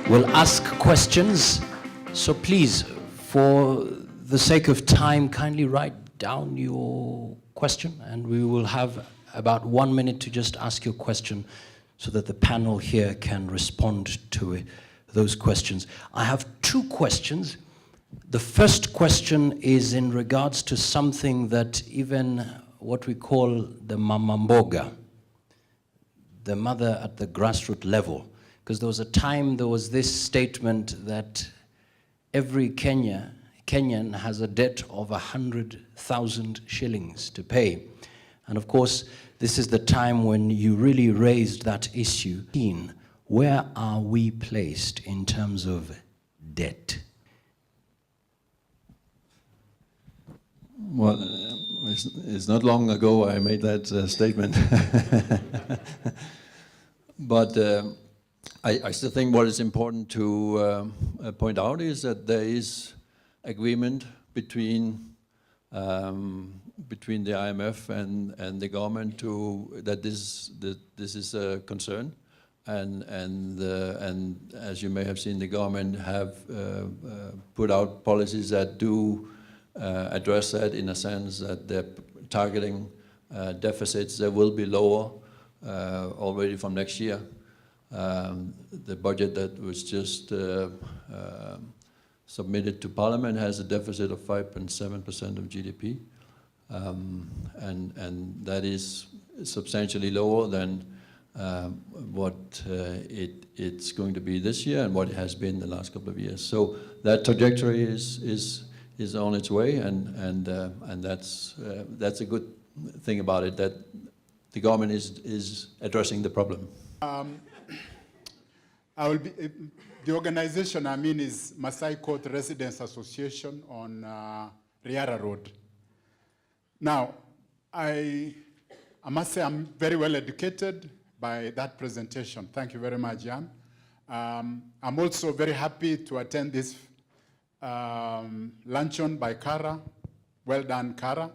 will ask questions. So please, for the sake of time, kindly write down your question, and we will have about 1 minute to just ask your question so that the panel here can respond to those questions. I have 2 questions. The first question is in regards to something that even what we call the mamamboga, the mother at the grassroots level, because there was a time there was this statement that every Kenyan has a debt of 100,000 shillings to pay. And of course, this is the time when you really raised that issue. Where are we placed in terms of debt? Well, it's not long ago I made that statement. But I still think what is important to point out is that there is agreement between the IMF and the government that this is a concern, and as you may have seen, the government have put out policies that do address that, in a sense that they're targeting deficits that will be lower already from next year. The budget that was just submitted to Parliament has a deficit of 5.7% of GDP, and that is substantially lower than what it's going to be this year and what it has been the last couple of years. So that trajectory is on its way, and that's a good thing about it, that the government is addressing the problem. The organization I'm in is Maasai Court Residents Association on Riara Road. Now, I must say I'm very well educated by that presentation. Thank you very much, Jan. I'm also very happy to attend this luncheon by Kara. Well done, Kara.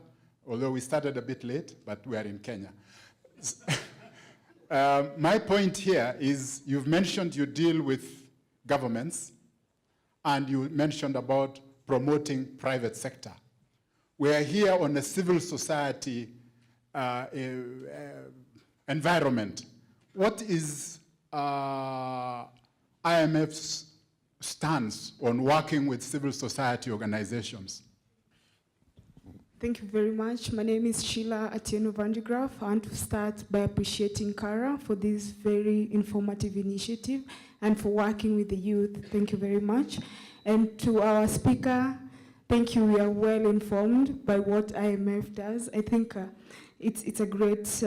Although we started a bit late, but we are in Kenya. My point here is you've mentioned you deal with governments, and you mentioned about promoting private sector. We are here on a civil society environment. What is IMF's stance on working with civil society organizations? Thank you very much. My name is Sheila Atieno Vandegraaff. I want to start by appreciating Kara for this very informative initiative and for working with the youth. Thank you very much. And to our speaker, thank you. We are well informed by what IMF does. I think it's a great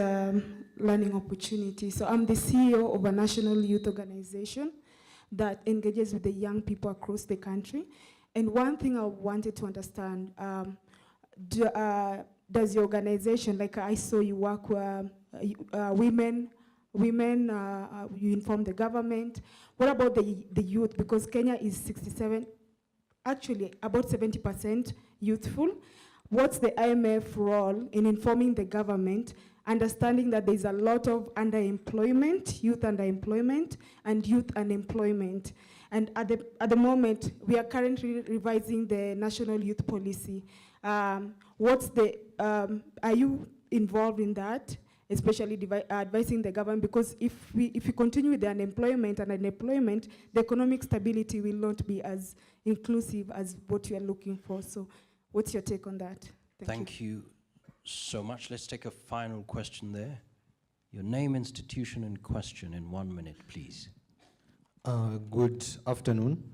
learning opportunity. So I'm the CEO of a national youth organization that engages with the young people across the country. And one thing I wanted to understand, does your organization, like I saw you work with women, you inform the government. What about the youth? Because Kenya is 67, actually about 70% youthful. What's the IMF role in informing the government, understanding that there's a lot of underemployment, youth underemployment, and youth unemployment? And at the moment, we are currently revising the national youth policy. Are you involved in that, especially advising the government? Because if we continue with the unemployment and unemployment, the economic stability will not be as inclusive as what you are looking for. So what's your take on that? Thank you so much. Let's take a final question there. Your name, institution, and question in 1 minute, please. Good afternoon.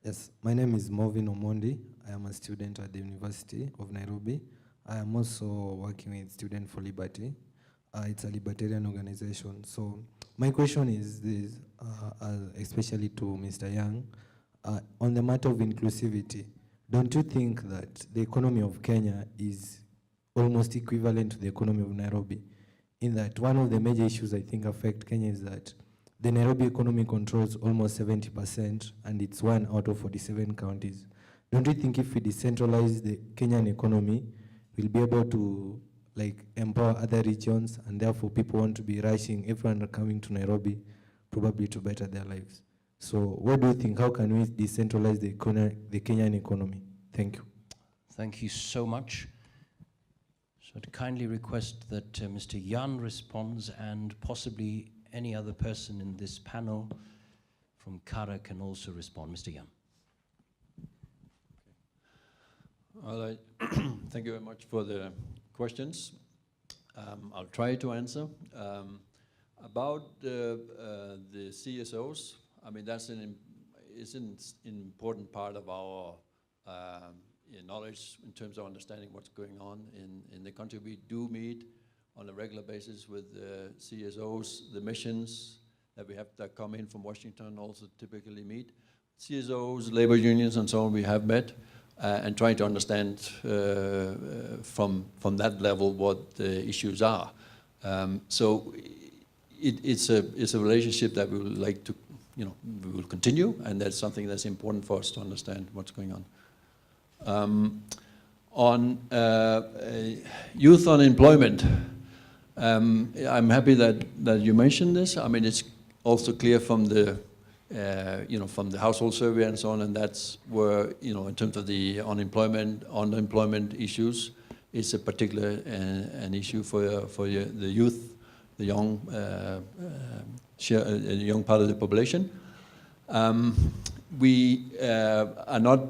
Yes, my name is Movin Omondi. I am a student at the University of Nairobi. I am also working with Student for Liberty. It's a libertarian organization. So my question is this, especially to Mr. Young, on the matter of inclusivity, don't you think that the economy of Kenya is almost equivalent to the economy of Nairobi? In that one of the major issues I think affect Kenya is that the Nairobi economy controls almost 70%, and it's 1 out of 47 counties. Don't you think if we decentralize the Kenyan economy, we'll be able to empower other regions, and therefore people want to be rushing, everyone are coming to Nairobi, probably to better their lives? So what do you think? How can we decentralize the Kenyan economy? Thank you. Thank you so much. So I'd kindly request that Mr. Yan responds, and possibly any other person in this panel from Kara can also respond. Mr. Yan. Well, thank you very much for the questions. I'll try to answer. About the CSOs, I mean, that's an important part of our knowledge in terms of understanding what's going on in the country. We do meet on a regular basis with the CSOs, the missions that we have that come in from Washington also typically meet. CSOs, labor unions and so on, we have met and trying to understand from that level what the issues are. So it's a relationship that we would like to, we will continue, and that's something that's important for us to understand what's going on. On youth unemployment, I'm happy that you mentioned this. I mean, it's also clear from the from the household survey and so on, and that's where, in terms of the unemployment issues, it's a particular an issue for the youth, the young young part of the population. We are not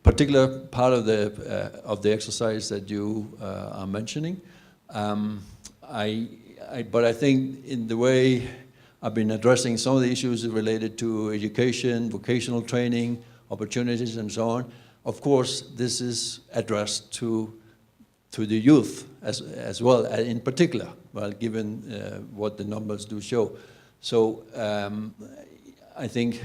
particular part of the exercise that you are mentioning. But I think in the way I've been addressing some of the issues related to education, vocational training, opportunities, and so on. Of course, this is addressed to the youth as well, in particular, well, given what the numbers do show. So I think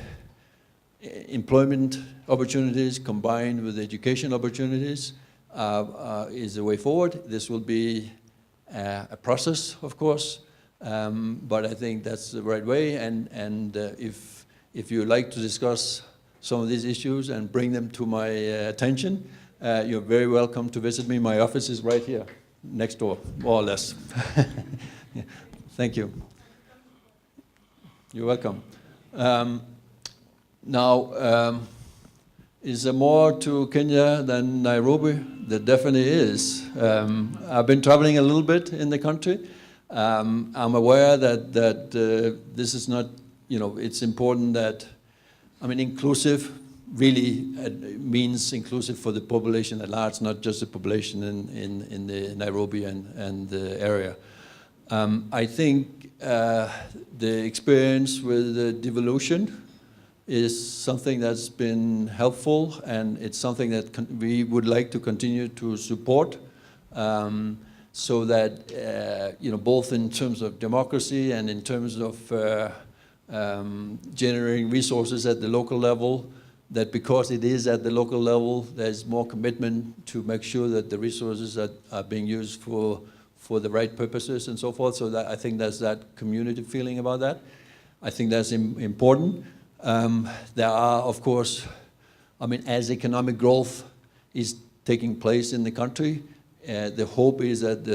employment opportunities combined with education opportunities is the way forward. This will be a process, of course, but I think that's the right way. And if you like to discuss some of these issues and bring them to my attention, you're very welcome to visit me. My office is right here, next door, more or less. Yeah. Thank you. You're welcome. Now, is there more to Kenya than Nairobi? There definitely is. I've been traveling a little bit in the country. I'm aware that this is not, it's important that, I mean, inclusive really means inclusive for the population at large, not just the population in the Nairobi and the area. I think the experience with devolution is something that's been helpful, and it's something that we would like to continue to support, so that, both in terms of democracy and in terms of generating resources at the local level, that because it is at the local level, there's more commitment to make sure that the resources are being used for the right purposes and so forth. So that I think there's that community feeling about that. I think that's important. There are, of course, I mean, as economic growth is taking place in the country, the hope is that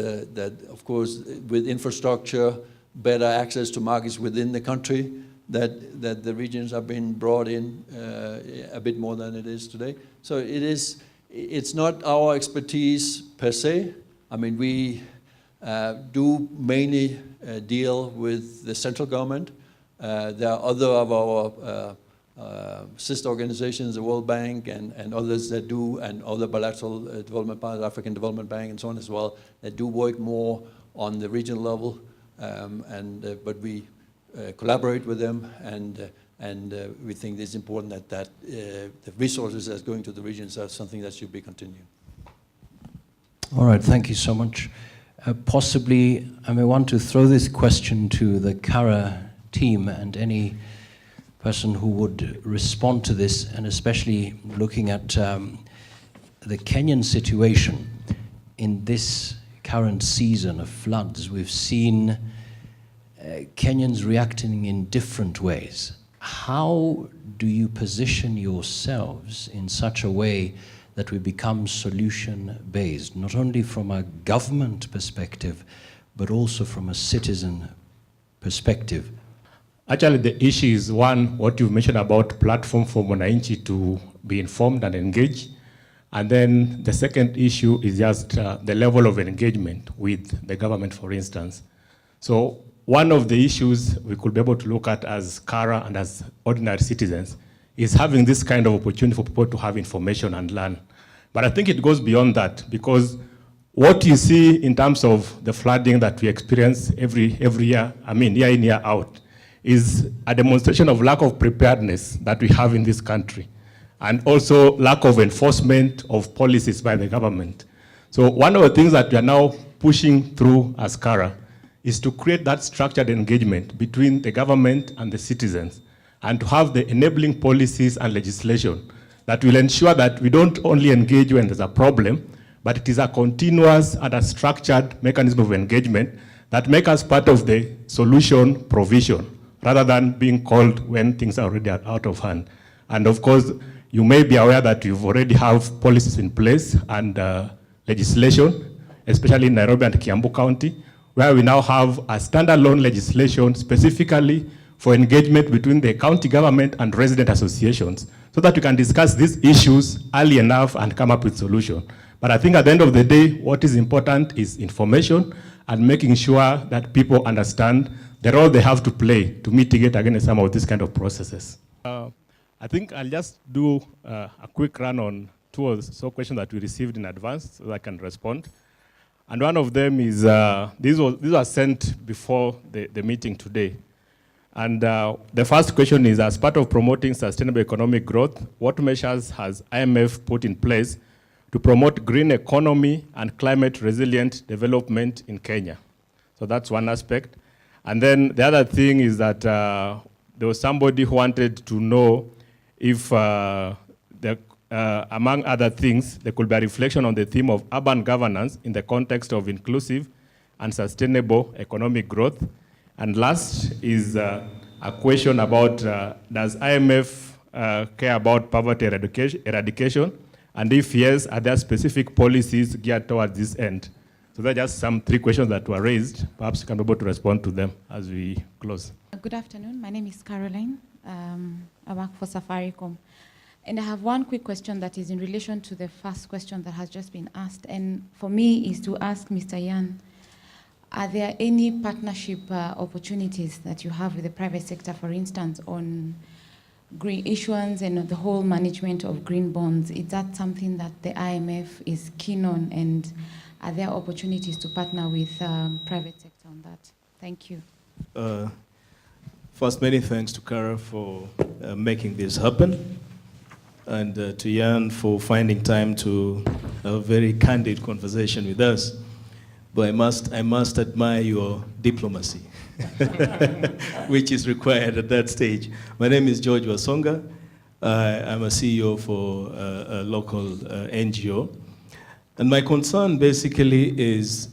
of course, with infrastructure, better access to markets within the country, that the regions are being brought in a bit more than it is today. So it's not our expertise per se. I mean, we do mainly deal with the central government. There are other of our sister organizations, the World Bank and others that do, and other bilateral development partners, African Development Bank and so on as well, that do work more on the regional level, but we collaborate with them, and we think it's important that the resources that's going to the regions are something that should be continued. All right, thank you so much. Possibly, I may want to throw this question to the Kara team and any person who would respond to this, and especially looking at the Kenyan situation in this current season of floods. We've seen Kenyans reacting in different ways. How do you position yourselves in such a way that we become solution-based, not only from a government perspective, but also from a citizen perspective? Actually, the issue is one, what you mentioned about platform for Mwananchi to be informed and engage. And then the second issue is just the level of engagement with the government, for instance. So one of the issues we could be able to look at as Kara and as ordinary citizens is having this kind of opportunity for people to have information and learn. But I think it goes beyond that, because what you see in terms of the flooding that we experience every year, I mean year in, year out, is a demonstration of lack of preparedness that we have in this country, and also lack of enforcement of policies by the government. So one of the things that we are now pushing through as Kara is to create that structured engagement between the government and the citizens, and to have the enabling policies and legislation that will ensure that we don't only engage when there's a problem, but it is a continuous and a structured mechanism of engagement that make us part of the solution provision, rather than being called when things are already out of hand. And of course, you may be aware that you already have policies in place and legislation, especially in Nairobi and Kiambu County, where we now have a standalone legislation specifically for engagement between the county government and resident associations, so that we can discuss these issues early enough and come up with solutions. But I think at the end of the day, what is important is information and making sure that people understand the role they have to play to mitigate against some of these kind of processes. I think I'll just do a quick run on two or so questions that we received in advance so that I can respond. And one of them is, these were sent before the meeting today. And the first question is, as part of promoting sustainable economic growth, what measures has IMF put in place to promote green economy and climate resilient development in Kenya? So that's one aspect. And then the other thing is that there was somebody who wanted to know if, among other things, there could be a reflection on the theme of urban governance in the context of inclusive and sustainable economic growth. And last is a question about, does IMF care about poverty eradication? And if yes, are there specific policies geared towards this end? So there are just some three questions that were raised. Perhaps you can be able to respond to them as we close. Good afternoon. My name is Caroline. I work for Safaricom. And I have one quick question that is in relation to the first question that has just been asked. And for me is to ask Mr. Yan, are there any partnership opportunities that you have with the private sector, for instance, on green issuance and the whole management of green bonds? Is that something that the IMF is keen on, and are there opportunities to partner with private sector on that? Thank you. First, many thanks to Kara for making this happen, and to Yan for finding time to have a very candid conversation with us. But I must admire your diplomacy, which is required at that stage. My name is George Wasonga. I'm a CEO for a local NGO. And my concern basically is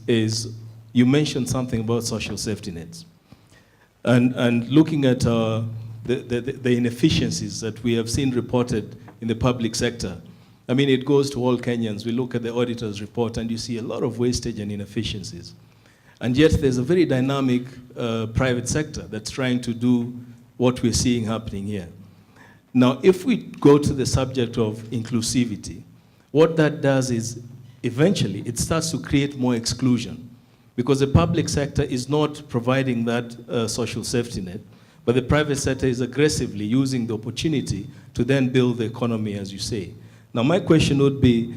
you mentioned something about social safety nets. And looking at the inefficiencies that we have seen reported in the public sector, I mean, it goes to all Kenyans. We look at the auditor's report and you see a lot of wastage and inefficiencies. And yet there's a very dynamic private sector that's trying to do what we're seeing happening here. Now, if we go to the subject of inclusivity, what that does is eventually it starts to create more exclusion, because the public sector is not providing that social safety net, but the private sector is aggressively using the opportunity to then build the economy, as you say. Now, my question would be,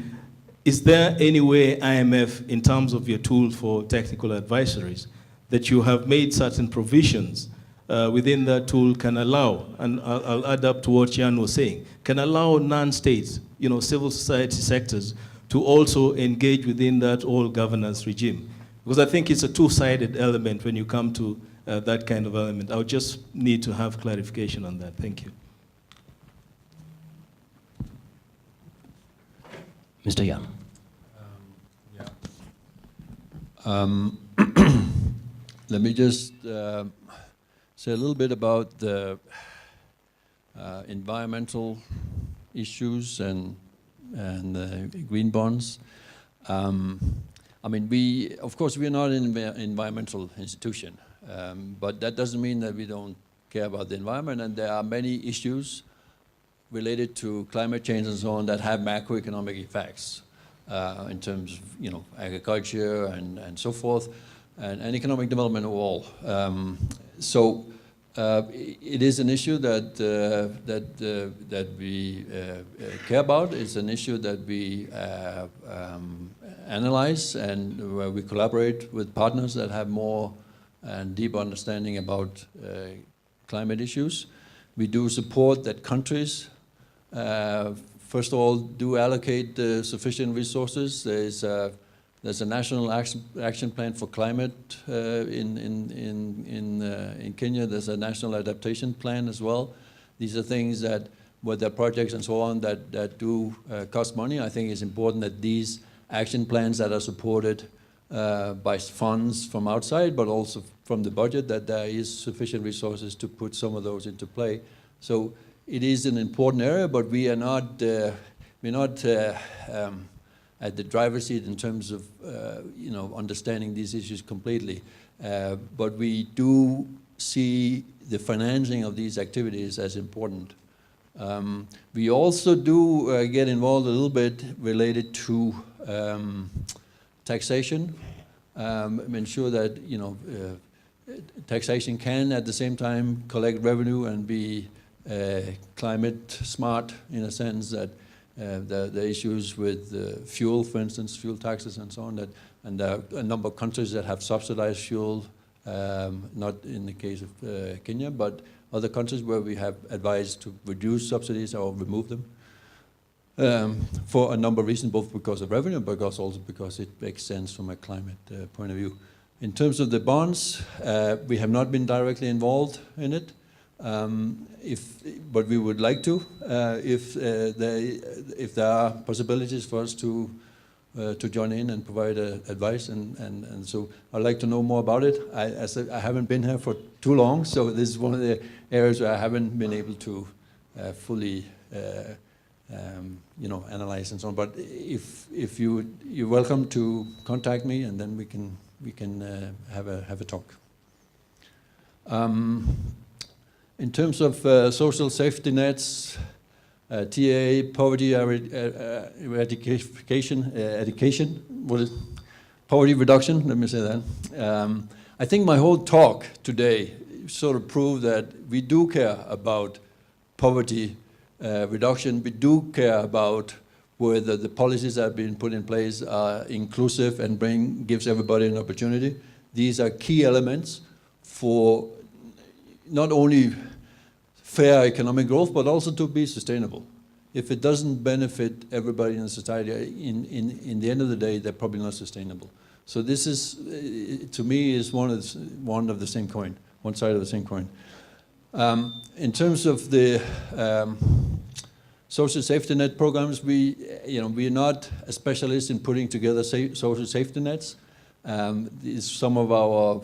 is there any way IMF, in terms of your tool for technical advisories, that you have made certain provisions within that tool can allow, and I'll add up to what Jan was saying, can allow non-states, civil society sectors to also engage within that whole governance regime? Because I think it's a two-sided element when you come to that kind of element. I would just need to have clarification on that. Thank you. Mr. Yan. Let me just say a little bit about the environmental issues and the green bonds. I mean, of course, we are not an environmental institution, but that doesn't mean that we don't care about the environment, and there are many issues related to climate change and so on that have macroeconomic effects in terms of agriculture and so forth, and economic development overall. So it is an issue that we care about. It's an issue that we analyze, and where we collaborate with partners that have more and deeper understanding about climate issues. We do support that countries, first of all, do allocate sufficient resources. There's a national action plan for climate in Kenya. There's a national adaptation plan as well. These are things that, with their projects and so on, that do cost money. I think it's important that these action plans that are supported by funds from outside, but also from the budget, that there is sufficient resources to put some of those into play. So it is an important area, but we are not at the driver's seat in terms of understanding these issues completely. But we do see the financing of these activities as important. We also do get involved a little bit related to taxation, ensure that taxation can at the same time collect revenue and be climate smart, in a sense that the issues with fuel, for instance, fuel taxes and so on, and there are a number of countries that have subsidized fuel, not in the case of Kenya, but other countries where we have advised to reduce subsidies or remove them for a number of reasons, both because of revenue, but also because it makes sense from a climate point of view. In terms of the bonds, we have not been directly involved in it. But we would like to, if there are possibilities for us to join in and provide advice, and so I'd like to know more about it. As I haven't been here for too long, so this is one of the areas where I haven't been able to fully analyze and so on. But if you're welcome to contact me, and then we can have a talk. In terms of social safety nets, TA, poverty eradication, poverty reduction, let me say that. I think my whole talk today sort of proved that we do care about poverty reduction. We do care about whether the policies that have been put in place are inclusive and gives everybody an opportunity. These are key elements for not only fair economic growth, but also to be sustainable. If it doesn't benefit everybody in the society, in the end of the day, they're probably not sustainable. So this is, to me, is one of the same coin, one side of the same coin. In terms of the social safety net programs, we are not a specialist in putting together social safety nets. Some of our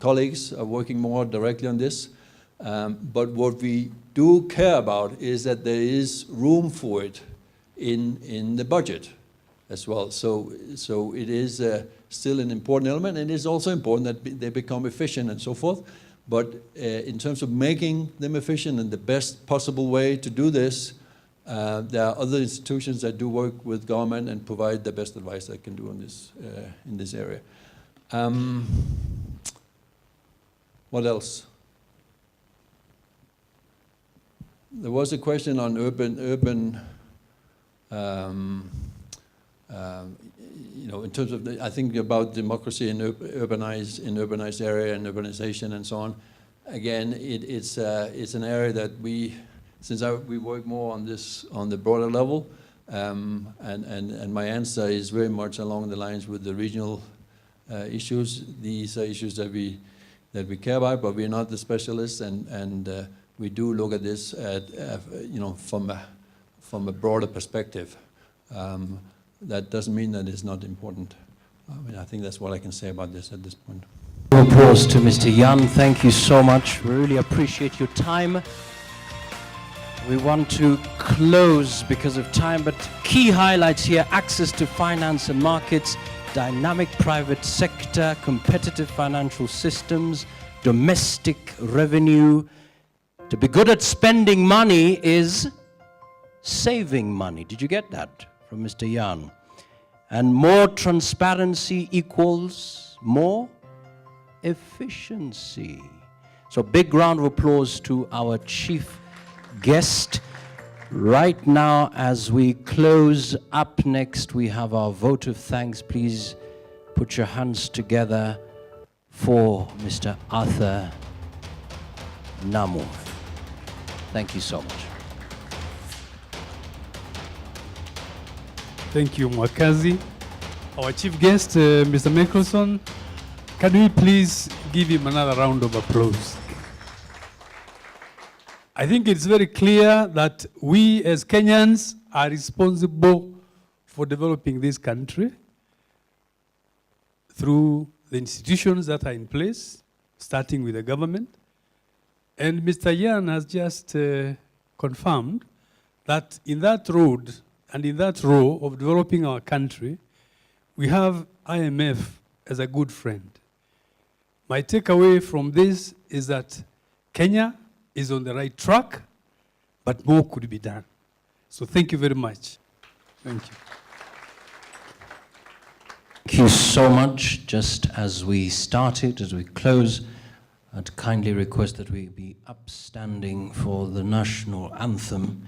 colleagues are working more directly on this. But what we do care about is that there is room for it in the budget as well. So it is still an important element, and it's also important that they become efficient and so forth. But in terms of making them efficient in the best possible way to do this, there are other institutions that do work with government and provide the best advice they can do on this in this area. What else? There was a question on urban, in terms of I think about democracy in urbanized area and urbanization and so on. Again, it's an area that we work more on this on the broader level, and my answer is very much along the lines with the regional issues. These are issues that we care about, but we're not the specialists, and we do look at this from a broader perspective. That doesn't mean that it's not important. I think that's what I can say about this at this point. Applause to Mr. Yan. Thank you so much. We really appreciate your time. We want to close because of time, but key highlights here: access to finance and markets, dynamic private sector, competitive financial systems, domestic revenue, To be good at spending money is saving money. Did you get that from Mr. Yan? And more transparency equals more efficiency. So big round of applause to our chief guest. Right now, as we close, up next we have our vote of thanks. Please put your hands together for Mr. Arthur Namu. Thank you so much. Thank you, Mwakazi. Our chief guest, Mr. Mickelson, can we please give him another round of applause? I think it's very clear that we as Kenyans are responsible for developing this country through the institutions that are in place, starting with the government. And Mr. Yan has just confirmed that in that road and in that role of developing our country, we have IMF as a good friend. My takeaway from this is that Kenya is on the right track, but more could be done. So thank you very much. Thank you. Thank you so much. Just as we started, as we close, I'd kindly request that we be upstanding for the national anthem.